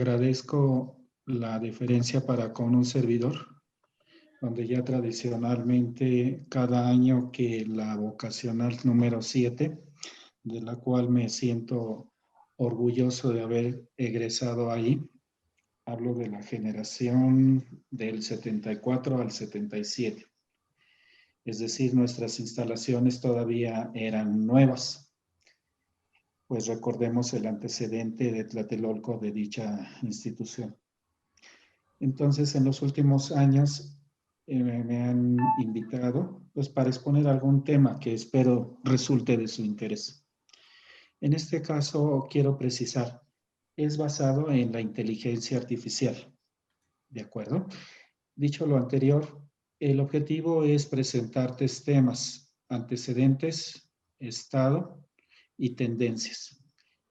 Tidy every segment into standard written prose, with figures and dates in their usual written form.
Agradezco la deferencia para con un servidor, donde ya tradicionalmente cada año que la vocacional número 7, de la cual me siento orgulloso de haber egresado ahí, hablo de la generación del 74 al 77. Es decir, nuestras instalaciones todavía eran nuevas. Pues recordemos el antecedente de Tlatelolco de dicha institución. Entonces, en los últimos años me han invitado pues, para exponer algún tema que espero resulte de su interés. En este caso, quiero precisar, es basado en la inteligencia artificial. ¿De acuerdo? Dicho lo anterior, el objetivo es presentar tres temas: antecedentes, estado y tendencias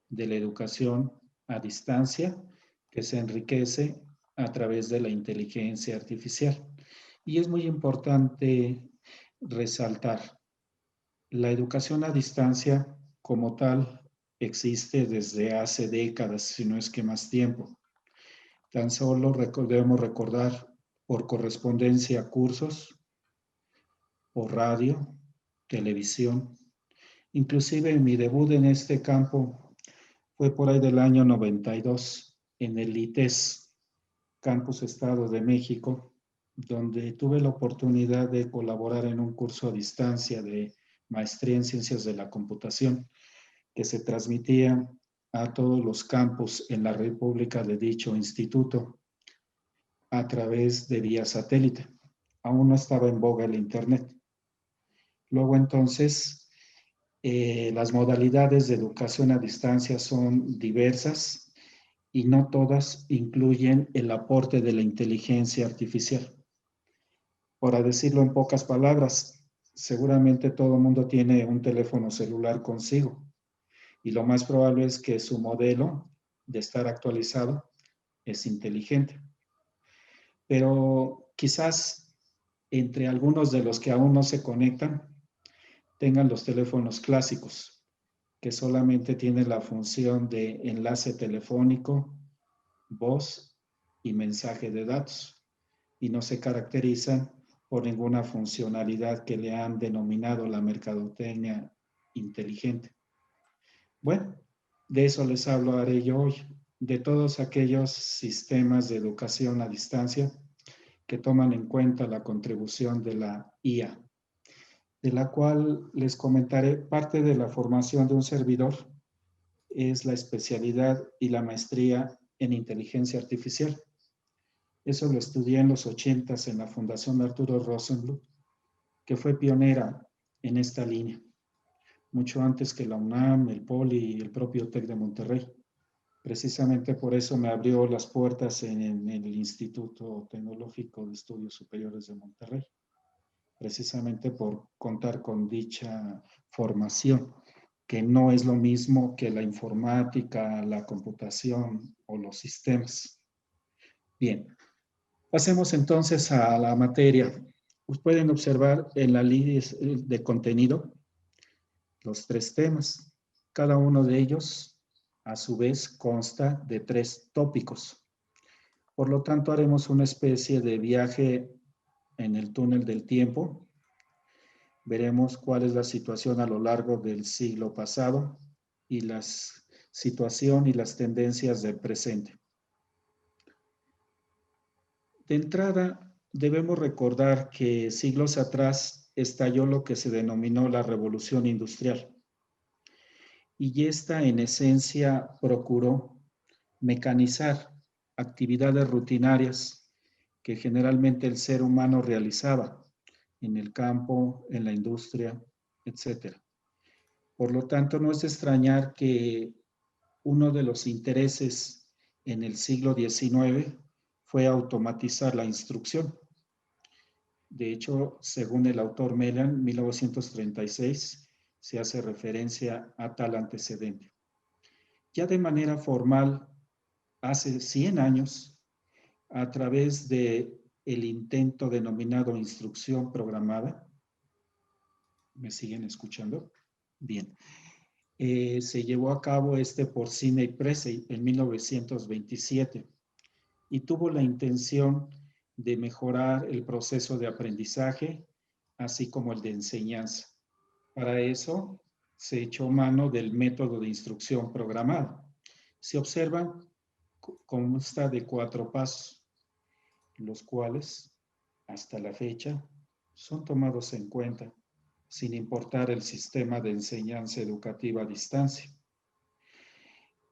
de la educación a distancia que se enriquece a través de la inteligencia artificial. Y es muy importante resaltar, la educación a distancia como tal existe desde hace décadas, si no es que más tiempo. Tan solo debemos recordar por correspondencia cursos, por radio, televisión. Inclusive mi debut en este campo fue por ahí del año 92 en el ITES, Campus Estado de México, donde tuve la oportunidad de colaborar en un curso a distancia de maestría en ciencias de la computación que se transmitía a todos los campus en la república de dicho instituto a través de vía satélite. Aún no estaba en boga el Internet. Luego entonces, las modalidades de educación a distancia son diversas y no todas incluyen el aporte de la inteligencia artificial. Para decirlo en pocas palabras, seguramente todo el mundo tiene un teléfono celular consigo y lo más probable es que su modelo de estar actualizado es inteligente. Pero quizás entre algunos de los que aún no se conectan tengan los teléfonos clásicos, que solamente tienen la función de enlace telefónico, voz y mensaje de datos, y no se caracterizan por ninguna funcionalidad que le han denominado la mercadotecnia inteligente. Bueno, de eso les hablaré yo hoy, de todos aquellos sistemas de educación a distancia que toman en cuenta la contribución de la IA, de la cual les comentaré parte de la formación de un servidor, es la especialidad y la maestría en inteligencia artificial. Eso lo estudié en los 80s en la Fundación Arturo Rosenbluth, que fue pionera en esta línea, mucho antes que la UNAM, el POLI y el propio TEC de Monterrey. Precisamente por eso me abrió las puertas en el Instituto Tecnológico de Estudios Superiores de Monterrey, precisamente por contar con dicha formación, que no es lo mismo que la informática, la computación o los sistemas. Bien, pasemos entonces a la materia. Pueden observar en la línea de contenido los tres temas. Cada uno de ellos, a su vez, consta de tres tópicos. Por lo tanto, haremos una especie de viaje en el túnel del tiempo. Veremos cuál es la situación a lo largo del siglo pasado y la situación y las tendencias del presente. De entrada, debemos recordar que siglos atrás estalló lo que se denominó la Revolución Industrial. Y esta, en esencia, procuró mecanizar actividades rutinarias que generalmente el ser humano realizaba en el campo, en la industria, etc. Por lo tanto, no es de extrañar que uno de los intereses en el siglo XIX fue automatizar la instrucción. De hecho, según el autor Mellon, 1936, se hace referencia a tal antecedente. Ya de manera formal, hace 100 años, a través de el intento denominado instrucción programada. ¿Me siguen escuchando? Bien. Se llevó a cabo por Sidney Presey en 1927 y tuvo la intención de mejorar el proceso de aprendizaje, así como el de enseñanza. Para eso se echó mano del método de instrucción programada. Se observan, consta de 4 pasos, los cuales hasta la fecha son tomados en cuenta, sin importar el sistema de enseñanza educativa a distancia.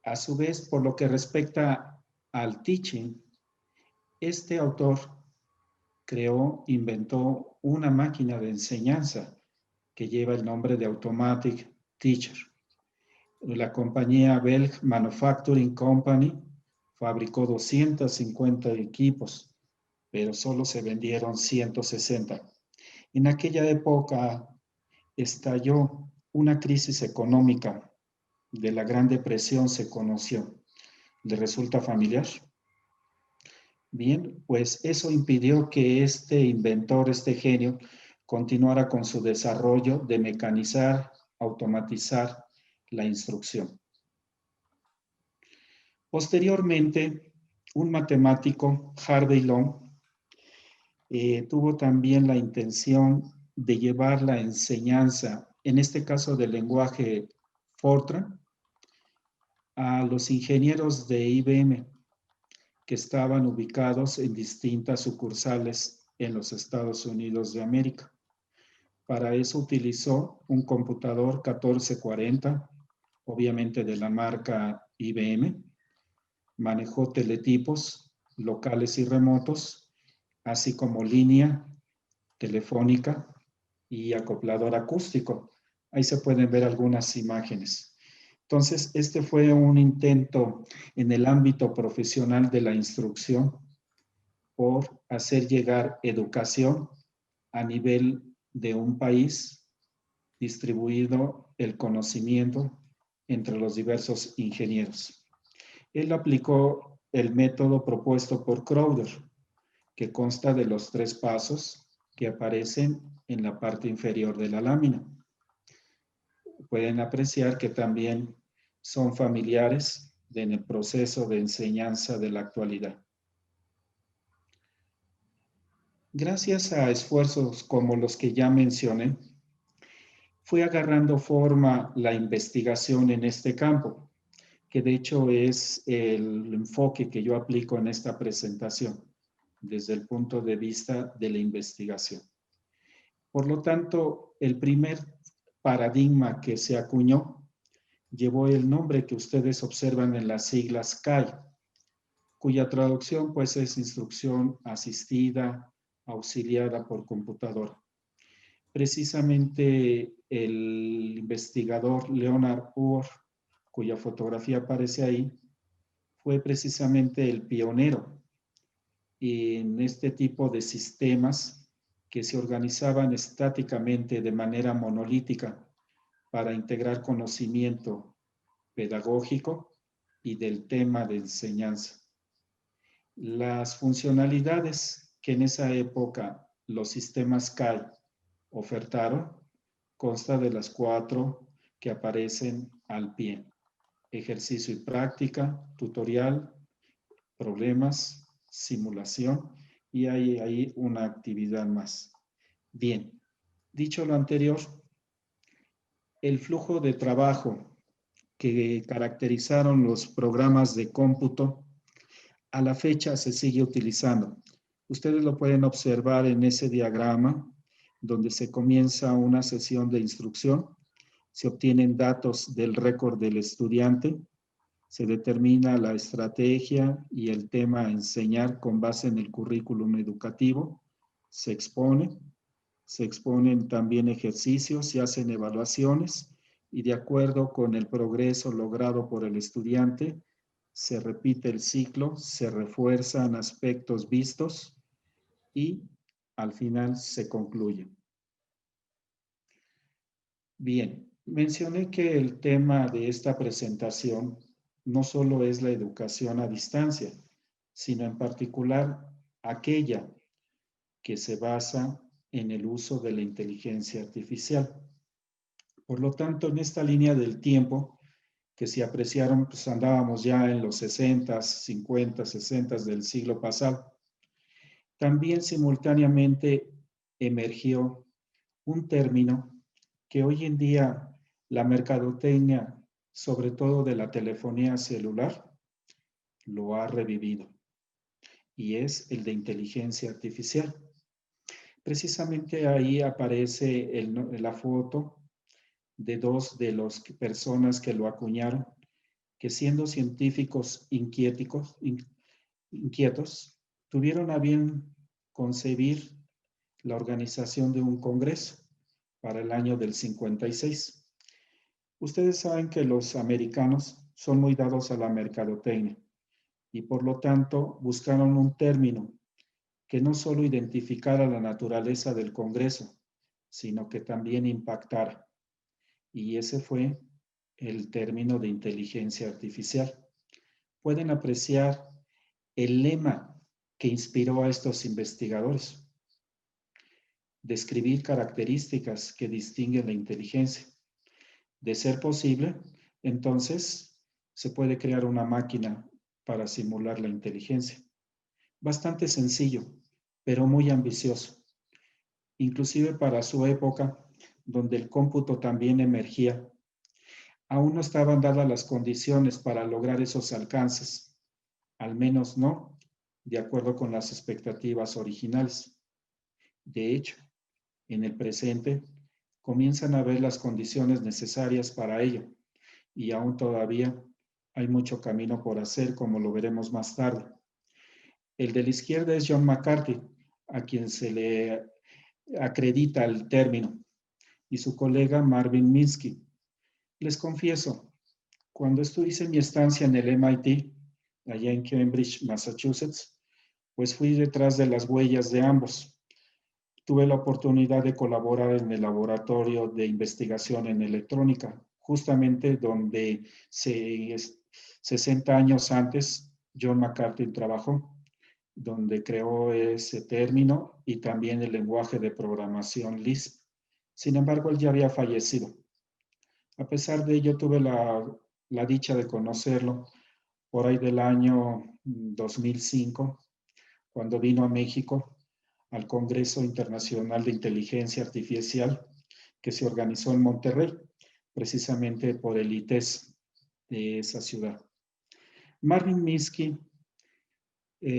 A su vez, por lo que respecta al teaching, este autor inventó una máquina de enseñanza que lleva el nombre de Automatic Teacher. La compañía Bell Manufacturing Company fabricó 250 equipos, pero solo se vendieron 160. En aquella época estalló una crisis económica de la Gran Depresión, se conoció. ¿Le resulta familiar? Bien, pues eso impidió que este inventor, este genio, continuara con su desarrollo de mecanizar, automatizar la instrucción. Posteriormente, un matemático, Harvey Long, tuvo también la intención de llevar la enseñanza, en este caso del lenguaje Fortran, a los ingenieros de IBM que estaban ubicados en distintas sucursales en los Estados Unidos de América. Para eso utilizó un computador 1440, obviamente de la marca IBM, manejó teletipos locales y remotos, así como línea telefónica y acoplador acústico. Ahí se pueden ver algunas imágenes. Entonces, este fue un intento en el ámbito profesional de la instrucción por hacer llegar educación a nivel de un país, distribuido el conocimiento entre los diversos ingenieros. Él aplicó el método propuesto por Crowder, que consta de los 3 pasos que aparecen en la parte inferior de la lámina. Pueden apreciar que también son familiares en el proceso de enseñanza de la actualidad. Gracias a esfuerzos como los que ya mencioné, fue agarrando forma la investigación en este campo, que de hecho es el enfoque que yo aplico en esta presentación, desde el punto de vista de la investigación. Por lo tanto, el primer paradigma que se acuñó llevó el nombre que ustedes observan en las siglas CAI, cuya traducción pues es instrucción asistida, auxiliada por computadora. Precisamente el investigador Leonard Orr, cuya fotografía aparece ahí, fue precisamente el pionero en este tipo de sistemas que se organizaban estáticamente de manera monolítica para integrar conocimiento pedagógico y del tema de enseñanza. Las funcionalidades que en esa época los sistemas CAI ofertaron consta de las 4 que aparecen al pie: ejercicio y práctica, tutorial, problemas, simulación, y hay ahí una actividad más. Bien, dicho lo anterior, el flujo de trabajo que caracterizaron los programas de cómputo a la fecha se sigue utilizando. Ustedes lo pueden observar en ese diagrama donde se comienza una sesión de instrucción, se obtienen datos del récord del estudiante, se determina la estrategia y el tema a enseñar con base en el currículum educativo, se exponen también ejercicios, se hacen evaluaciones y de acuerdo con el progreso logrado por el estudiante, se repite el ciclo, se refuerzan aspectos vistos y al final se concluye. Bien, mencioné que el tema de esta presentación no solo es la educación a distancia, sino en particular aquella que se basa en el uso de la inteligencia artificial. Por lo tanto, en esta línea del tiempo que se apreciaron, pues andábamos ya en los 60, 50, 60 del siglo pasado. También simultáneamente emergió un término que hoy en día la mercadotecnia, sobre todo de la telefonía celular, lo ha revivido, y es el de inteligencia artificial. Precisamente ahí aparece la foto de dos de las personas que lo acuñaron, que siendo científicos inquietos, tuvieron a bien concebir la organización de un congreso para el año del 56. Ustedes saben que los americanos son muy dados a la mercadotecnia y por lo tanto buscaron un término que no solo identificara la naturaleza del congreso, sino que también impactara. Y ese fue el término de inteligencia artificial. Pueden apreciar el lema que inspiró a estos investigadores: describir características que distinguen la inteligencia. De ser posible, entonces se puede crear una máquina para simular la inteligencia. Bastante sencillo, pero muy ambicioso. Inclusive para su época, donde el cómputo también emergía, aún no estaban dadas las condiciones para lograr esos alcances, al menos no de acuerdo con las expectativas originales. De hecho, en el presente comienzan a ver las condiciones necesarias para ello, y aún todavía hay mucho camino por hacer, como lo veremos más tarde. El de la izquierda es John McCarthy, a quien se le acredita el término, y su colega Marvin Minsky. Les confieso, cuando hice mi estancia en el MIT, allá en Cambridge, Massachusetts, pues fui detrás de las huellas de ambos. Tuve la oportunidad de colaborar en el laboratorio de investigación en electrónica, justamente donde 60 años antes John McCarthy trabajó, donde creó ese término y también el lenguaje de programación Lisp. Sin embargo, él ya había fallecido. A pesar de ello, tuve la dicha de conocerlo por ahí del año 2005, cuando vino a México al Congreso Internacional de Inteligencia Artificial que se organizó en Monterrey, precisamente por el ITES de esa ciudad. Marvin Minsky,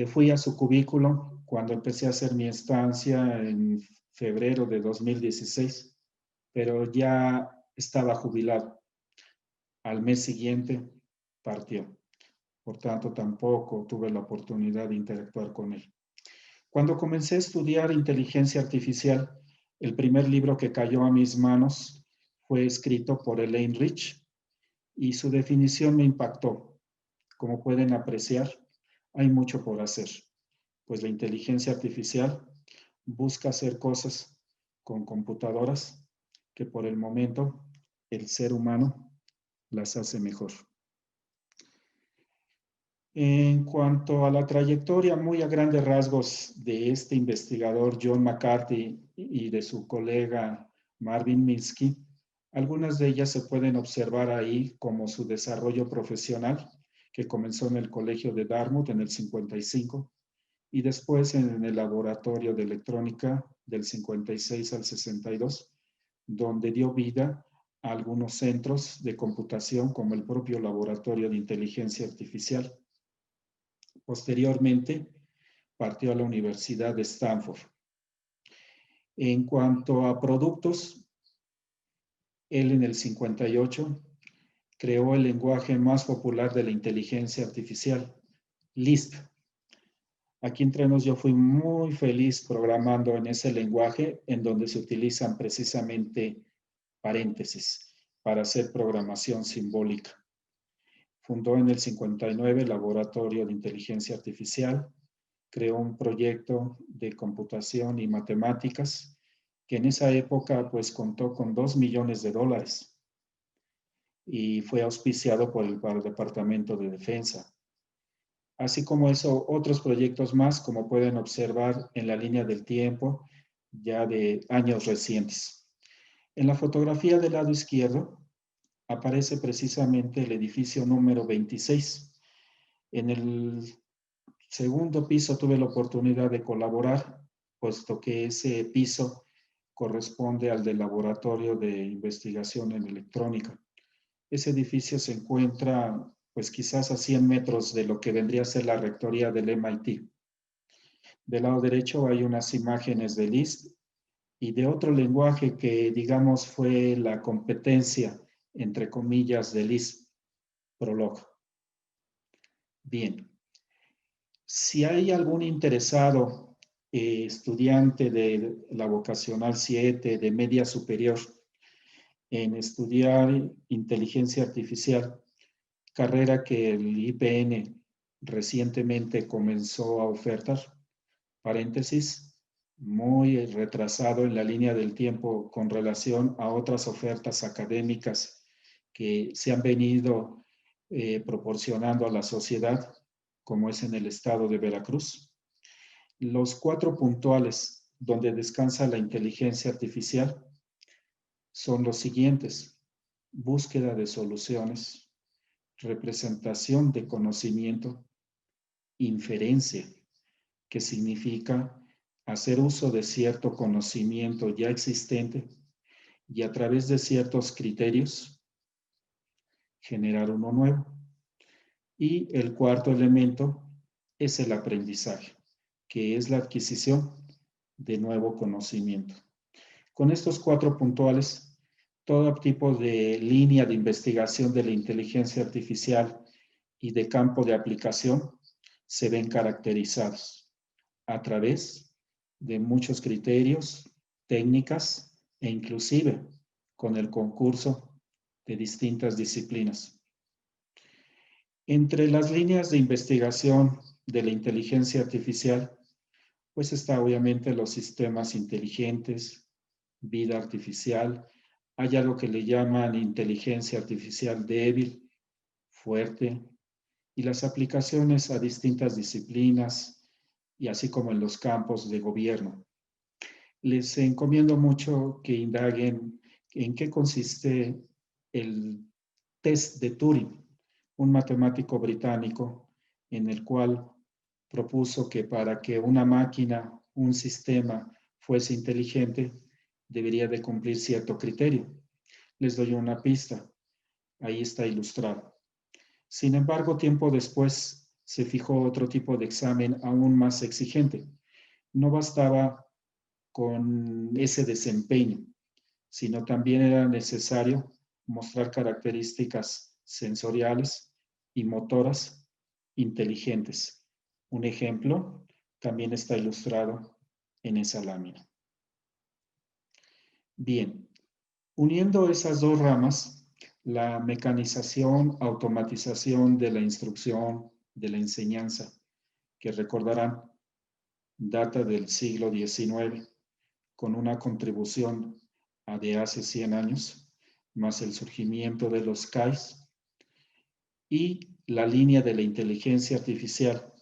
fui a su cubículo cuando empecé a hacer mi estancia en febrero de 2016, pero ya estaba jubilado. Al mes siguiente partió. Por tanto, tampoco tuve la oportunidad de interactuar con él. Cuando comencé a estudiar inteligencia artificial, el primer libro que cayó a mis manos fue escrito por Elaine Rich y su definición me impactó. Como pueden apreciar, hay mucho por hacer, pues la inteligencia artificial busca hacer cosas con computadoras que por el momento el ser humano las hace mejor. En cuanto a la trayectoria muy a grandes rasgos de este investigador John McCarthy y de su colega Marvin Minsky, algunas de ellas se pueden observar ahí, como su desarrollo profesional, que comenzó en el Colegio de Dartmouth en el 55 y después en el Laboratorio de Electrónica del 56 al 62, donde dio vida a algunos centros de computación como el propio Laboratorio de Inteligencia Artificial. Posteriormente, partió a la Universidad de Stanford. En cuanto a productos, él en el 58 creó el lenguaje más popular de la inteligencia artificial, Lisp. Aquí entre nos yo fui muy feliz programando en ese lenguaje en donde se utilizan precisamente paréntesis para hacer programación simbólica. Fundó en el 59 el Laboratorio de Inteligencia Artificial, creó un proyecto de computación y matemáticas que en esa época pues contó con $2 millones y fue auspiciado por el Departamento de Defensa. Así como eso, otros proyectos más, como pueden observar en la línea del tiempo, ya de años recientes. En la fotografía del lado izquierdo aparece precisamente el edificio número 26. En el segundo piso tuve la oportunidad de colaborar, puesto que ese piso corresponde al del Laboratorio de Investigación en Electrónica. Ese edificio se encuentra, pues quizás a 100 metros de lo que vendría a ser la rectoría del MIT. Del lado derecho hay unas imágenes de Lisp y de otro lenguaje que, digamos, fue la competencia, entre comillas, de Lisp, Prolog. Bien, si hay algún interesado estudiante de la vocacional 7, de media superior, en estudiar inteligencia artificial, carrera que el IPN recientemente comenzó a ofertar, paréntesis, muy retrasado en la línea del tiempo con relación a otras ofertas académicas que se han venido proporcionando a la sociedad, como es en el estado de Veracruz. Los 4 puntuales donde descansa la inteligencia artificial son los siguientes: búsqueda de soluciones, representación de conocimiento, inferencia, que significa hacer uso de cierto conocimiento ya existente y a través de ciertos criterios generar uno nuevo. Y el cuarto elemento es el aprendizaje, que es la adquisición de nuevo conocimiento. Con estos 4 puntuales, todo tipo de línea de investigación de la inteligencia artificial y de campo de aplicación se ven caracterizados a través de muchos criterios, técnicas e inclusive con el concurso de distintas disciplinas. Entre las líneas de investigación de la inteligencia artificial, pues está obviamente los sistemas inteligentes, vida artificial, hay algo que le llaman inteligencia artificial débil, fuerte, y las aplicaciones a distintas disciplinas, y así como en los campos de gobierno. Les encomiendo mucho que indaguen en qué consiste el test de Turing, un matemático británico en el cual propuso que para que una máquina, un sistema fuese inteligente, debería de cumplir cierto criterio. Les doy una pista, ahí está ilustrado. Sin embargo, tiempo después se fijó otro tipo de examen aún más exigente. No bastaba con ese desempeño, sino también era necesario mostrar características sensoriales y motoras inteligentes. Un ejemplo también está ilustrado en esa lámina. Bien, uniendo esas dos ramas, la mecanización, automatización de la instrucción, de la enseñanza, que recordarán, data del siglo XIX, con una contribución a de hace 100 años, más el surgimiento de los CAIs, y la línea de la inteligencia artificial,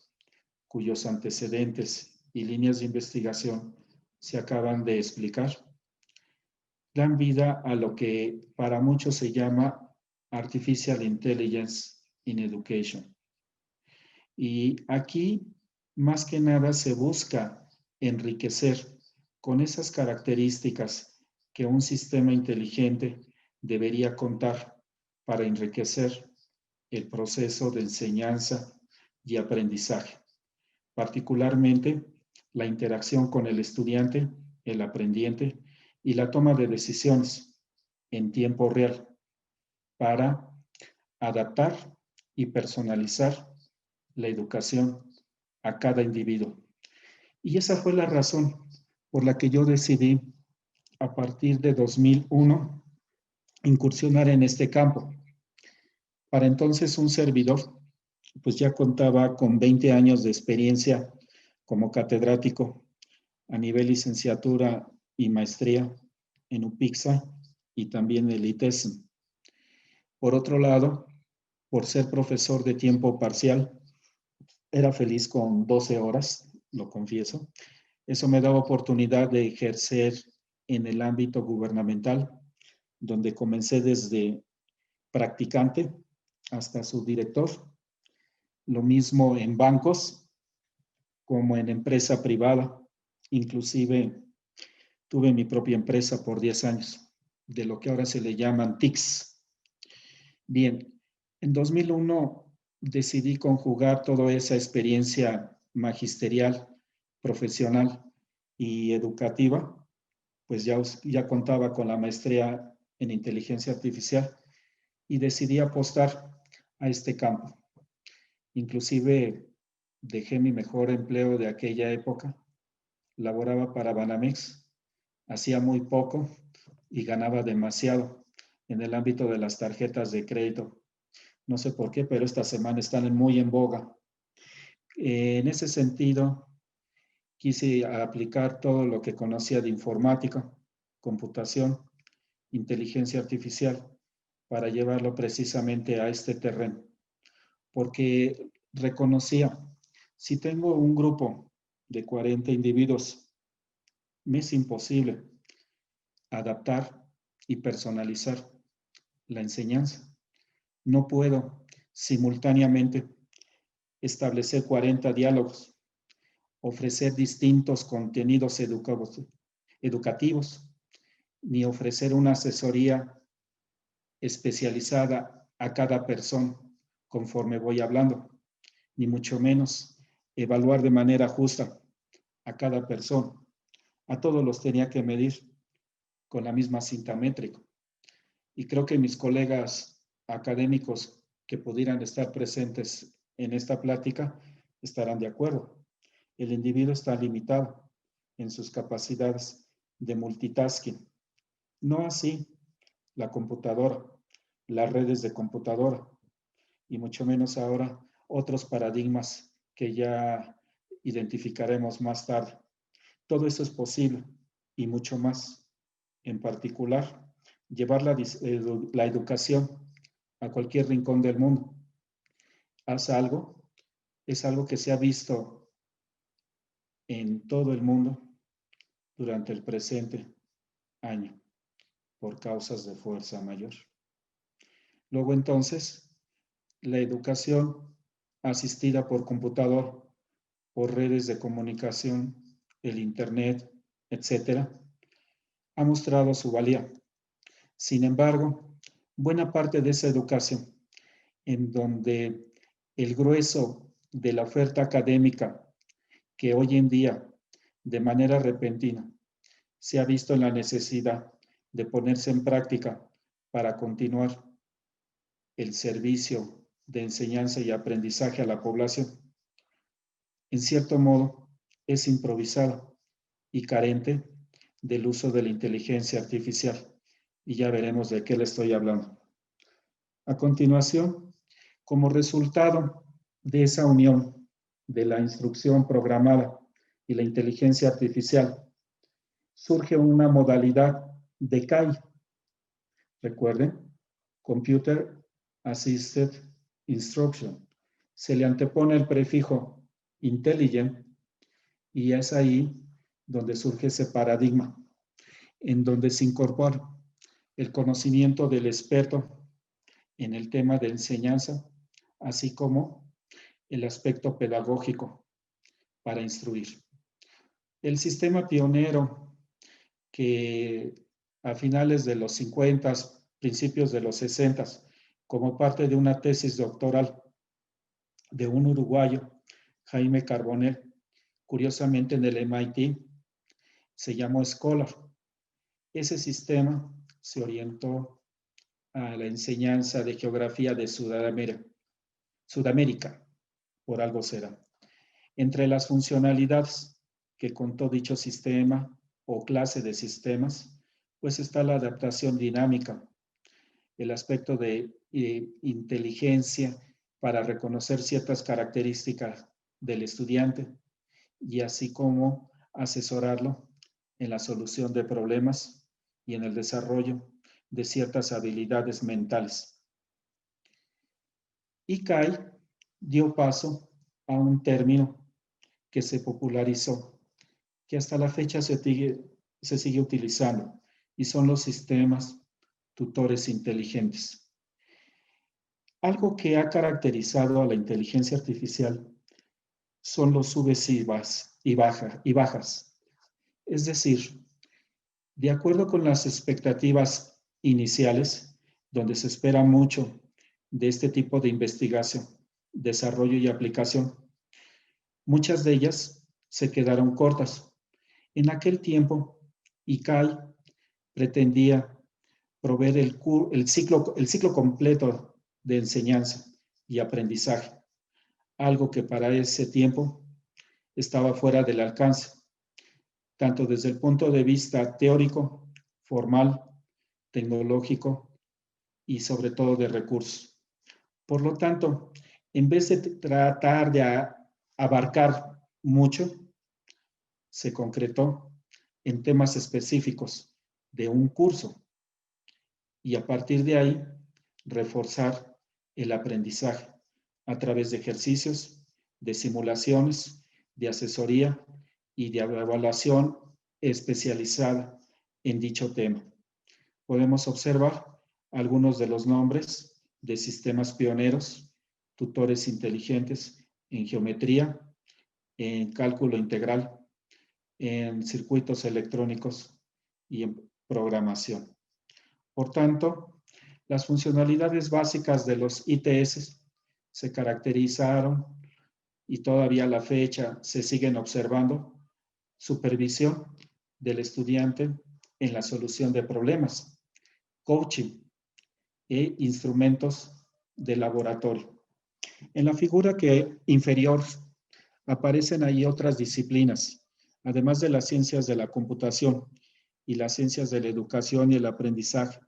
cuyos antecedentes y líneas de investigación se acaban de explicar, dan vida a lo que para muchos se llama Artificial Intelligence in Education. Y aquí, más que nada, se busca enriquecer con esas características que un sistema inteligente debería contar para enriquecer el proceso de enseñanza y aprendizaje, particularmente la interacción con el estudiante, el aprendiente y la toma de decisiones en tiempo real para adaptar y personalizar la educación a cada individuo. Y esa fue la razón por la que yo decidí, a partir de 2001, incursionar en este campo. Para entonces un servidor, pues ya contaba con 20 años de experiencia como catedrático a nivel licenciatura y maestría en UPIXA y también el ITESM. Por otro lado, por ser profesor de tiempo parcial, era feliz con 12 horas, lo confieso. Eso me daba oportunidad de ejercer en el ámbito gubernamental, donde comencé desde practicante hasta subdirector. Lo mismo en bancos como en empresa privada. Inclusive tuve mi propia empresa por 10 años, de lo que ahora se le llaman TICs. Bien, en 2001 decidí conjugar toda esa experiencia magisterial, profesional y educativa, pues ya contaba con la maestría en inteligencia artificial y decidí apostar a este campo. Inclusive dejé mi mejor empleo de aquella época, laboraba para Banamex, hacía muy poco y ganaba demasiado en el ámbito de las tarjetas de crédito. No sé por qué, pero esta semana están muy en boga. En ese sentido, quise aplicar todo lo que conocía de informática, computación, inteligencia artificial, para llevarlo precisamente a este terreno. Porque reconocía, si tengo un grupo de 40 individuos, me es imposible adaptar y personalizar la enseñanza. No puedo simultáneamente establecer 40 diálogos, ofrecer distintos contenidos educativos, ni ofrecer una asesoría especializada a cada persona conforme voy hablando, ni mucho menos evaluar de manera justa a cada persona. A todos los tenía que medir con la misma cinta métrica. Y creo que mis colegas académicos que pudieran estar presentes en esta plática estarán de acuerdo. El individuo está limitado en sus capacidades de multitasking. No así la computadora, las redes de computadora, y mucho menos ahora otros paradigmas que ya identificaremos más tarde. Todo eso es posible y mucho más. En particular, llevar la educación a cualquier rincón del mundo. Es algo que se ha visto en todo el mundo durante el presente año por causas de fuerza mayor. Luego entonces, la educación asistida por computador, por redes de comunicación, el internet, etcétera, ha mostrado su valía. Sin embargo, buena parte de esa educación, en donde el grueso de la oferta académica que hoy en día, de manera repentina, se ha visto en la necesidad de ponerse en práctica para continuar el servicio de enseñanza y aprendizaje a la población, en cierto modo es improvisado y carente del uso de la inteligencia artificial. Y ya veremos de qué le estoy hablando. A continuación, como resultado de esa unión de la instrucción programada y la inteligencia artificial, surge una modalidad de CAI. Recuerden, Computer Assisted Instruction. Se le antepone el prefijo intelligent y es ahí donde surge ese paradigma, en donde se incorpora el conocimiento del experto en el tema de enseñanza, así como el aspecto pedagógico para instruir. El sistema pionero que a finales de los 50, principios de los 60, como parte de una tesis doctoral de un uruguayo, Jaime Carbonell, curiosamente en el MIT, se llamó Scholar. Ese sistema se orientó a la enseñanza de geografía de Sudamérica, por algo será. Entre las funcionalidades que contó dicho sistema o clase de sistemas, pues está la adaptación dinámica, el aspecto de inteligencia para reconocer ciertas características del estudiante y así como asesorarlo en la solución de problemas y en el desarrollo de ciertas habilidades mentales. Y CAI dio paso a un término que se popularizó, que hasta la fecha se se sigue utilizando y son los sistemas tutores inteligentes. Algo que ha caracterizado a la inteligencia artificial son los subes y bajas. Es decir, de acuerdo con las expectativas iniciales, donde se espera mucho de este tipo de investigación, desarrollo y aplicación, muchas de ellas se quedaron cortas. En aquel tiempo, ICAI pretendía proveer el ciclo completo de enseñanza y aprendizaje, algo que para ese tiempo estaba fuera del alcance, tanto desde el punto de vista teórico, formal, tecnológico y sobre todo de recursos. Por lo tanto, en vez de tratar de abarcar mucho, se concretó en temas específicos de un curso y a partir de ahí reforzar el aprendizaje a través de ejercicios, de simulaciones, de asesoría y de evaluación especializada en dicho tema. Podemos observar algunos de los nombres de sistemas pioneros, tutores inteligentes en geometría, en cálculo integral, en circuitos electrónicos y en programación. Por tanto, las funcionalidades básicas de los ITS se caracterizaron y todavía a la fecha se siguen observando: supervisión del estudiante en la solución de problemas, coaching e instrumentos de laboratorio. En la figura inferior aparecen ahí otras disciplinas, además de las ciencias de la computación y las ciencias de la educación y el aprendizaje.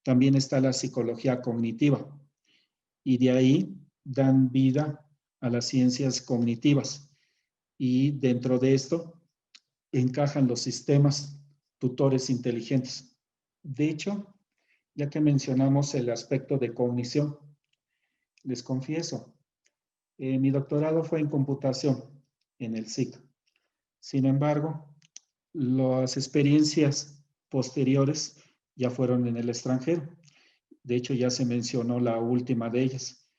También está la psicología cognitiva y de ahí dan vida a las ciencias cognitivas. Y dentro de esto encajan los sistemas tutores inteligentes. De hecho, ya que mencionamos el aspecto de cognición, les confieso, mi doctorado fue en computación en el SIC. Sin embargo, las experiencias posteriores ya fueron en el extranjero. De hecho, ya se mencionó la última de ellas,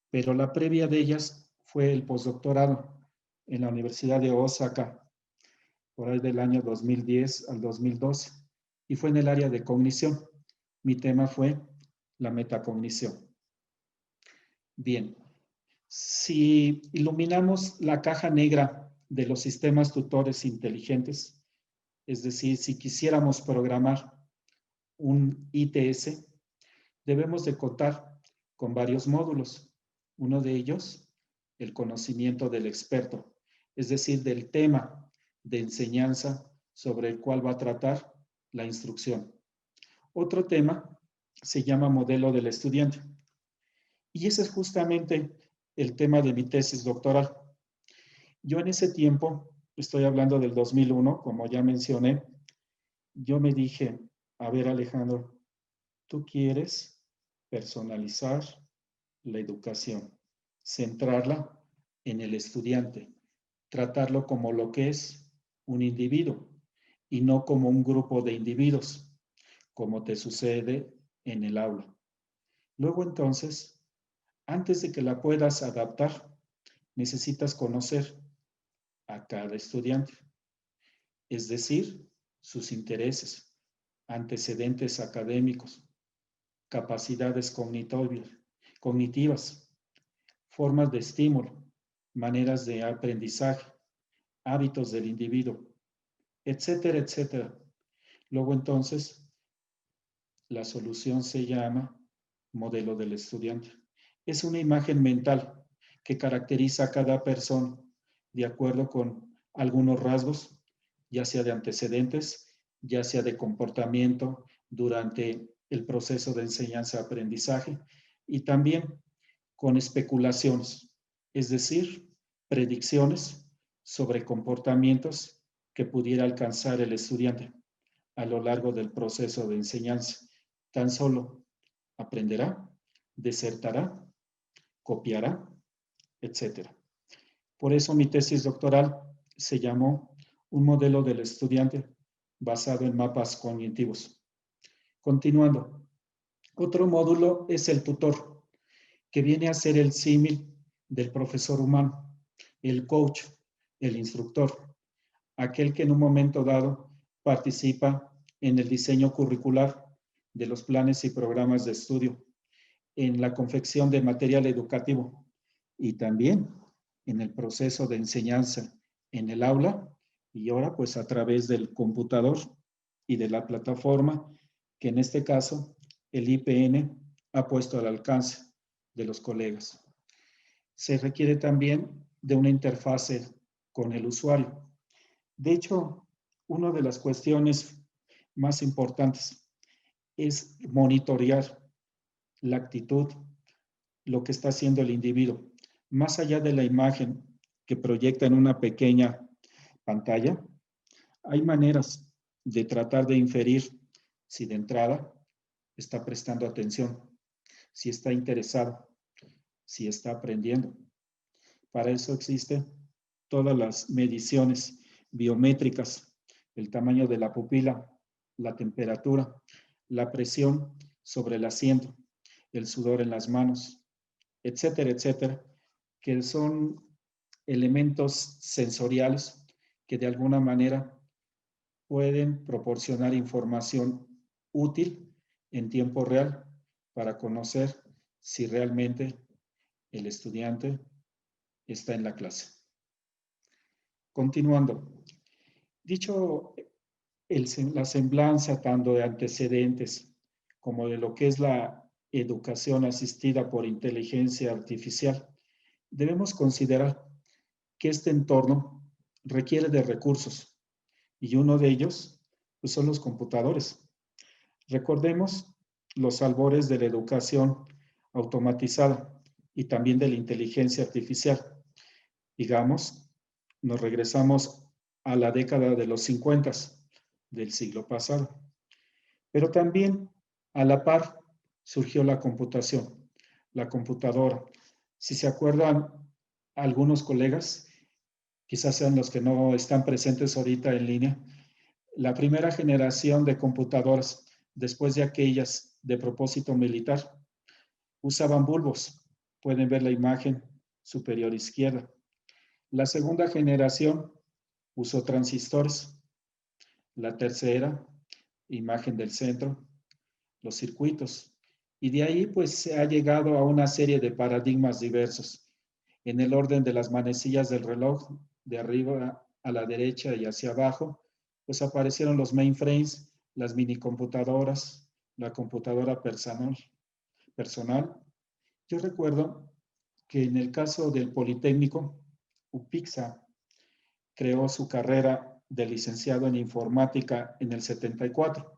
pero la previa de ellas fue el postdoctorado en la Universidad de Osaka, por ahí del año 2010 al 2012, y fue en el área de cognición. Mi tema fue la metacognición. Bien, si iluminamos la caja negra de los sistemas tutores inteligentes, es decir, si quisiéramos programar un ITS, debemos de contar con varios módulos. Uno de ellos, el conocimiento del experto, es decir, del tema de enseñanza sobre el cual va a tratar la instrucción. Otro tema se llama modelo del estudiante. Y ese es justamente el tema de mi tesis doctoral. Yo en ese tiempo, estoy hablando del 2001, como ya mencioné, yo me dije, a ver Alejandro, tú quieres personalizar la educación, centrarla en el estudiante, tratarlo como lo que es un individuo y no como un grupo de individuos, como te sucede en el aula. Luego entonces, antes de que la puedas adaptar, necesitas conocer a cada estudiante, es decir, sus intereses, antecedentes académicos, capacidades cognitivas, formas de estímulo, maneras de aprendizaje, hábitos del individuo, etcétera, etcétera. Luego entonces, la solución se llama modelo del estudiante. Es una imagen mental que caracteriza a cada persona de acuerdo con algunos rasgos, ya sea de antecedentes, ya sea de comportamiento durante el proceso de enseñanza-aprendizaje y también con especulaciones, es decir, predicciones sobre comportamientos que pudiera alcanzar el estudiante a lo largo del proceso de enseñanza. Tan solo aprenderá, desertará, copiará, etc. Por eso mi tesis doctoral se llamó Un modelo del estudiante basado en mapas cognitivos. Continuando, otro módulo es el tutor, que viene a ser el símil del profesor humano, el coach, el instructor, aquel que en un momento dado participa en el diseño curricular de los planes y programas de estudio, en la confección de material educativo y también en el proceso de enseñanza en el aula y ahora pues a través del computador y de la plataforma que en este caso el IPN ha puesto al alcance de los colegas. Se requiere también de una interfase con el usuario. De hecho, una de las cuestiones más importantes es monitorear la actitud, lo que está haciendo el individuo. Más allá de la imagen que proyecta en una pequeña pantalla, hay maneras de tratar de inferir si de entrada está prestando atención, si está interesado, si está aprendiendo. Para eso existen todas las mediciones biométricas, el tamaño de la pupila, la temperatura, la presión sobre el asiento, el sudor en las manos, etcétera, etcétera, que son elementos sensoriales que de alguna manera pueden proporcionar información útil en tiempo real para conocer si realmente el estudiante está en la clase. Continuando, dicho la semblanza tanto de antecedentes como de lo que es la educación asistida por inteligencia artificial, debemos considerar que este entorno requiere de recursos y uno de ellos pues, son los computadores. Recordemos los albores de la educación automatizada y también de la inteligencia artificial. Digamos, nos regresamos a la década de los 50 del siglo pasado. Pero también a la par surgió la computación, la computadora. Si se acuerdan algunos colegas, quizás sean los que no están presentes ahorita en línea, la primera generación de computadoras, después de aquellas de propósito militar, usaban bulbos. Pueden ver la imagen superior izquierda. La segunda generación usó transistores. La tercera, imagen del centro, los circuitos. Y de ahí pues se ha llegado a una serie de paradigmas diversos. En el orden de las manecillas del reloj, de arriba a la derecha y hacia abajo, pues aparecieron los mainframes, las minicomputadoras, la computadora personal. Yo recuerdo que en el caso del Politécnico, UPIXA creó su carrera de licenciado en informática en el 74.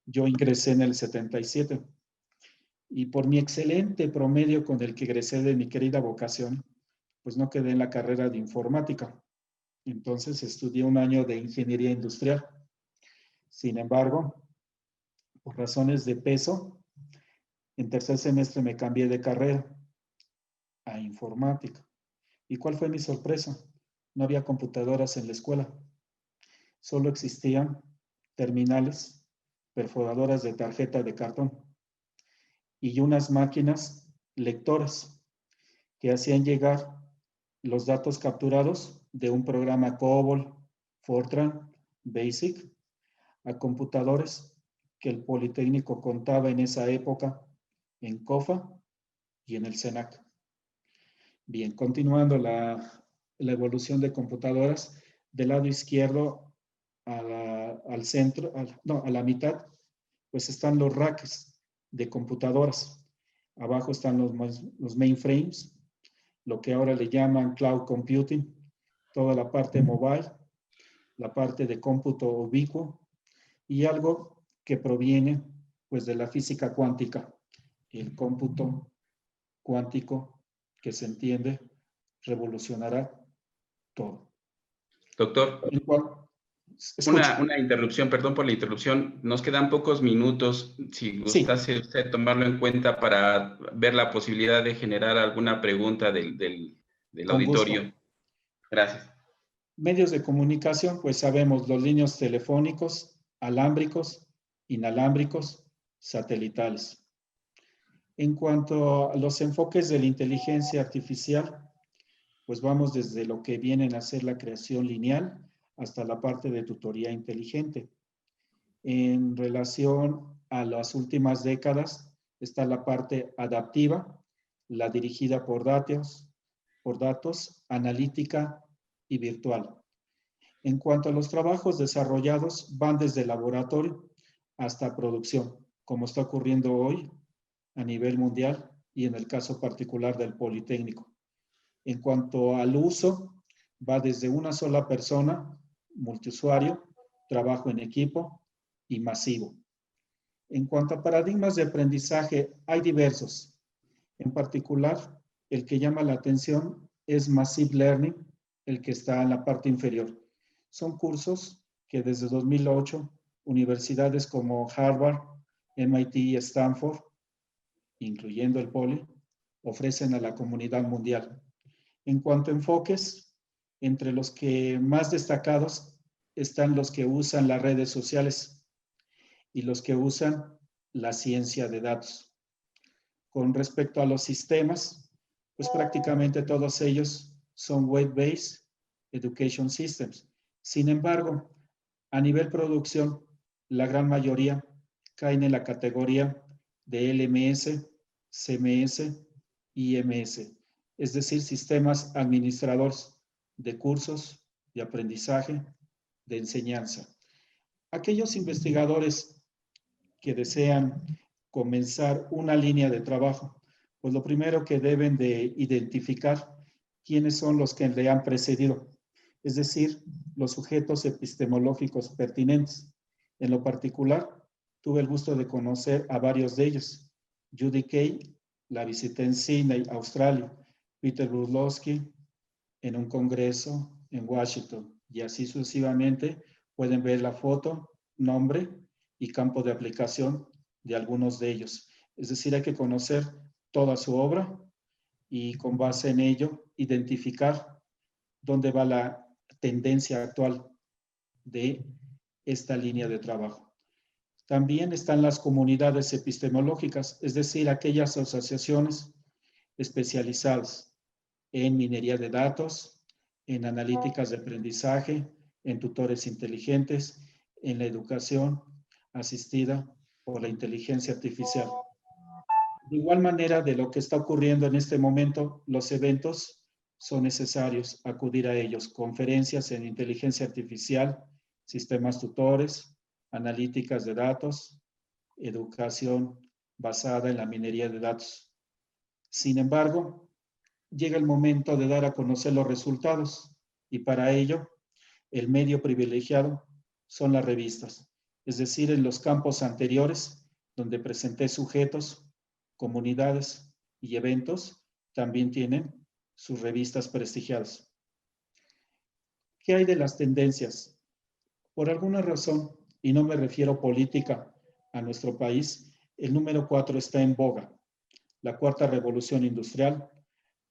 Yo ingresé en el 77 y por mi excelente promedio con el que egresé de mi querida vocación, pues no quedé en la carrera de informática. Entonces estudié un año de ingeniería industrial. Sin embargo, por razones de peso, en tercer semestre me cambié de carrera a informática. ¿Y cuál fue mi sorpresa? No había computadoras en la escuela. Solo existían terminales, perforadoras de tarjeta de cartón y unas máquinas lectoras que hacían llegar los datos capturados de un programa COBOL, Fortran, BASIC, a computadores que el Politécnico contaba en esa época en COFA y en el SENAC. Bien, continuando la evolución de computadoras, del lado izquierdo al centro, a la mitad, pues están los racks de computadoras. Abajo están los mainframes, lo que ahora le llaman cloud computing, toda la parte mobile, la parte de cómputo ubicuo y algo que proviene pues de la física cuántica, el cómputo cuántico que se entiende revolucionará todo. Doctor, una interrupción, perdón por la interrupción. Nos quedan pocos minutos. Si gustase usted tomarlo en cuenta para ver la posibilidad de generar alguna pregunta del auditorio. Gusto. Gracias. Medios de comunicación, pues sabemos los líneas telefónicos, alámbricos, inalámbricos, satelitales. En cuanto a los enfoques de la inteligencia artificial, pues vamos desde lo que vienen a ser la creación lineal hasta la parte de tutoría inteligente. En relación a las últimas décadas, está la parte adaptiva, la dirigida por datos, analítica y virtual. En cuanto a los trabajos desarrollados, van desde laboratorio hasta producción, como está ocurriendo hoy a nivel mundial y en el caso particular del Politécnico. En cuanto al uso, va desde una sola persona, multiusuario, trabajo en equipo y masivo. En cuanto a paradigmas de aprendizaje, hay diversos. En particular, el que llama la atención es Massive Learning, el que está en la parte inferior. Son cursos que desde 2008, universidades como Harvard, MIT y Stanford, incluyendo el Poli, ofrecen a la comunidad mundial. En cuanto a enfoques, entre los que más destacados están los que usan las redes sociales y los que usan la ciencia de datos. Con respecto a los sistemas, pues prácticamente todos ellos son web-based education systems. Sin embargo, a nivel producción, la gran mayoría caen en la categoría de LMS, CMS y IMS, es decir, sistemas administradores de cursos, de aprendizaje, de enseñanza. Aquellos investigadores que desean comenzar una línea de trabajo, pues lo primero que deben de identificar quiénes son los que le han precedido, es decir, los sujetos epistemológicos pertinentes. En lo particular, tuve el gusto de conocer a varios de ellos. Judy Kay, la visité en Sydney, Australia. Peter Brudlowski, en un congreso en Washington. Y así sucesivamente pueden ver la foto, nombre y campo de aplicación de algunos de ellos. Es decir, hay que conocer toda su obra y con base en ello identificar dónde va la tendencia actual de esta línea de trabajo. También están las comunidades epistemológicas, es decir, aquellas asociaciones especializadas en minería de datos, en analíticas de aprendizaje, en tutores inteligentes, en la educación asistida por la inteligencia artificial. De igual manera, de lo que está ocurriendo en este momento, los eventos son necesarios acudir a ellos. Conferencias en inteligencia artificial, sistemas tutores, analíticas de datos, educación basada en la minería de datos. Sin embargo, llega el momento de dar a conocer los resultados y para ello el medio privilegiado son las revistas, es decir, en los campos anteriores donde presenté sujetos, comunidades y eventos, también tienen sus revistas prestigiadas. ¿Qué hay de las tendencias? Por alguna razón, y no me refiero política a nuestro país, el número 4 está en boga. La cuarta revolución industrial,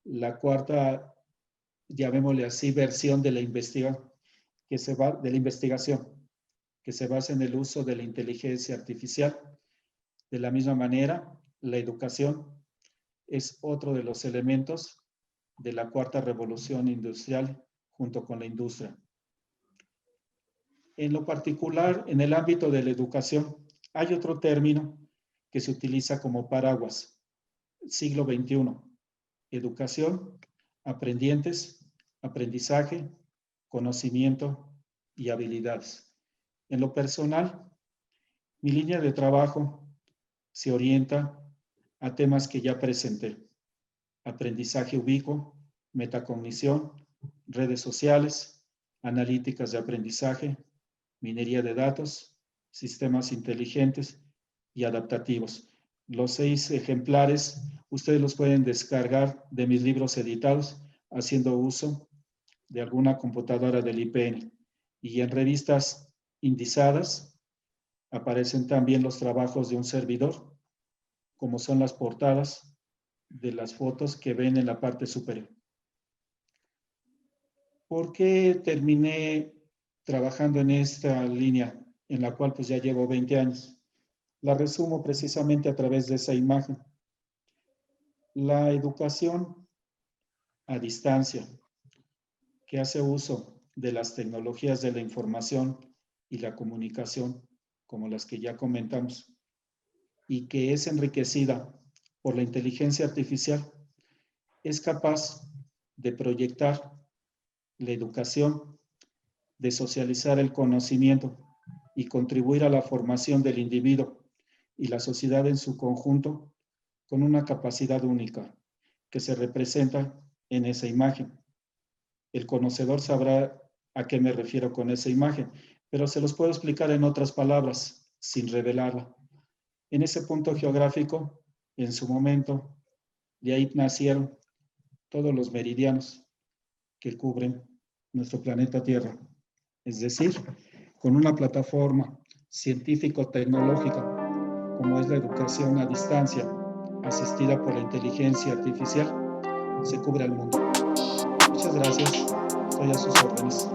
la cuarta, llamémosle así, versión de la investigación, que se basa en el uso de la inteligencia artificial. De la misma manera, la educación es otro de los elementos de la cuarta revolución industrial junto con la industria. En lo particular, en el ámbito de la educación, hay otro término que se utiliza como paraguas, siglo XXI, educación, aprendientes, aprendizaje, conocimiento y habilidades. En lo personal, mi línea de trabajo se orienta a temas que ya presenté. Aprendizaje ubicuo, metacognición, redes sociales, analíticas de aprendizaje, minería de datos, sistemas inteligentes y adaptativos. Los 6 ejemplares, ustedes los pueden descargar de mis libros editados haciendo uso de alguna computadora del IPN. Y en revistas indizadas aparecen también los trabajos de un servidor, como son las portadas de las fotos que ven en la parte superior. ¿Por qué terminé trabajando en esta línea en la cual pues ya llevo 20 años? La resumo precisamente a través de esa imagen. La educación a distancia, que hace uso de las tecnologías de la información y la comunicación, como las que ya comentamos, y que es enriquecida por la inteligencia artificial, es capaz de proyectar la educación, de socializar el conocimiento y contribuir a la formación del individuo y la sociedad en su conjunto con una capacidad única que se representa en esa imagen. El conocedor sabrá a qué me refiero con esa imagen, pero se los puedo explicar en otras palabras, sin revelarla. En ese punto geográfico, en su momento, de ahí nacieron todos los meridianos que cubren nuestro planeta Tierra. Es decir, con una plataforma científico-tecnológica, como es la educación a distancia, asistida por la inteligencia artificial, se cubre al mundo. Muchas gracias. Estoy a sus órdenes.